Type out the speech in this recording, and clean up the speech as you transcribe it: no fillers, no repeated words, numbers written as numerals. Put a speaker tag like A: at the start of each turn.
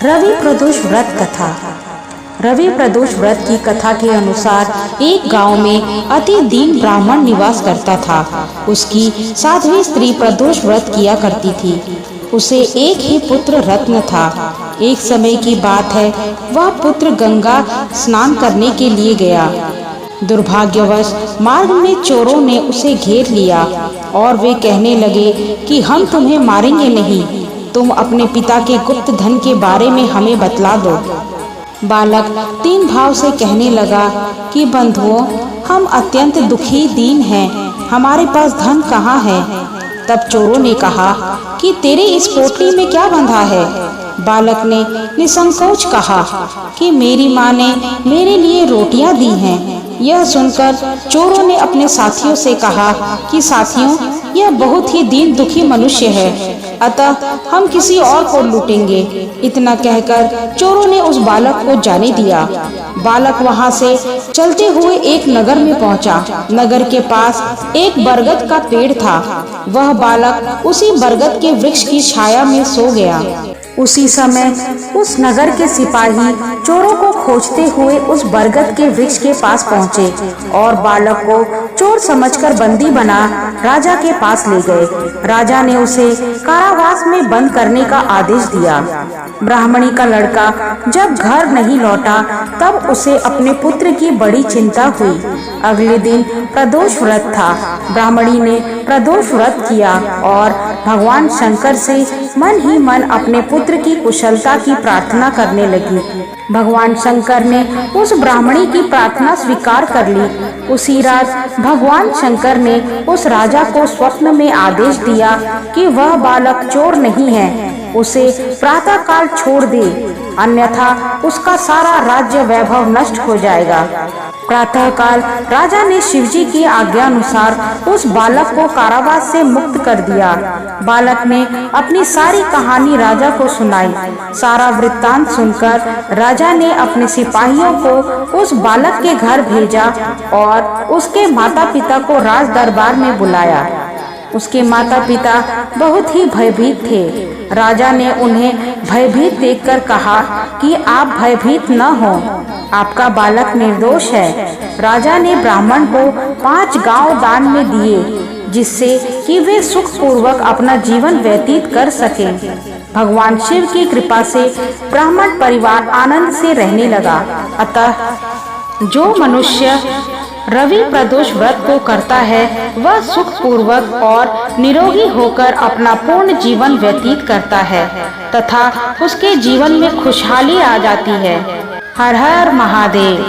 A: रवि प्रदोष व्रत कथा। रवि प्रदोष व्रत की कथा के अनुसार एक गांव में अति दीन ब्राह्मण निवास करता था। उसकी साध्वी स्त्री प्रदोष व्रत किया करती थी। उसे एक ही पुत्र रत्न था। एक समय की बात है, वह पुत्र गंगा स्नान करने के लिए गया। दुर्भाग्यवश मार्ग में चोरों ने उसे घेर लिया और वे कहने लगे कि हम तुम्हें मारेंगे नहीं, तुम अपने पिता के गुप्त धन के बारे में हमें बतला दो। बालक दीन भाव से कहने लगा कि बंधुओं, हम अत्यंत दुखी दीन हैं, हमारे पास धन कहाँ है। तब चोरों ने कहा कि तेरे इस पोटली में क्या बंधा है। बालक ने निसंकोच कहा कि मेरी माँ ने मेरे लिए रोटियां दी हैं। यह सुनकर चोरों ने अपने साथियों से कहा कि साथियों, यह बहुत ही दीन दुखी मनुष्य है, अतः हम किसी और को लूटेंगे। इतना कहकर चोरों ने उस बालक को जाने दिया। बालक वहां से चलते हुए एक नगर में पहुंचा। नगर के पास एक बरगद का पेड़ था। वह बालक उसी बरगद के वृक्ष की छाया में सो गया। उसी समय उस नगर के सिपाही चोरों को खोजते हुए उस बरगद के वृक्ष के पास पहुंचे और बालक को चोर समझकर बंदी बना राजा के पास ले गए। राजा ने उसे कारावास में बंद करने का आदेश दिया। ब्राह्मणी का लड़का जब घर नहीं लौटा तब उसे अपने पुत्र की बड़ी चिंता हुई। अगले दिन प्रदोष व्रत था। ब्राह्मणी ने प्रदोष व्रत किया और भगवान शंकर से मन ही मन अपने पुत्र की कुशलता की प्रार्थना करने लगी। भगवान शंकर ने उस ब्राह्मणी की प्रार्थना स्वीकार कर ली। उसी रात भगवान शंकर ने उस राजा को स्वप्न में आदेश दिया कि वह बालक चोर नहीं है, उसे प्रातः काल छोड़ दे, अन्यथा उसका सारा राज्य वैभव नष्ट हो जाएगा। प्रातः काल राजा ने शिवजी की आज्ञा अनुसार उस बालक को कारावास से मुक्त कर दिया। बालक ने अपनी सारी कहानी राजा को सुनाई। सारा वृत्तांत सुनकर राजा ने अपने सिपाहियों को उस बालक के घर भेजा और उसके माता पिता को राज दरबार में बुलाया। उसके माता पिता बहुत ही भयभीत थे। राजा ने उन्हें भयभीत देखकर कहा कि आप भयभीत न हो, आपका बालक निर्दोष है। राजा ने ब्राह्मण को 5 गांव दान में दिए, जिससे कि वे सुख पूर्वक अपना जीवन व्यतीत कर सके। भगवान शिव की कृपा से ब्राह्मण परिवार आनंद से रहने लगा। अतः जो मनुष्य रवि प्रदोष व्रत को करता है वह सुख पूर्वक और निरोगी होकर अपना पूर्ण जीवन व्यतीत करता है तथा उसके जीवन में खुशहाली आ जाती है। हर हर महादेव।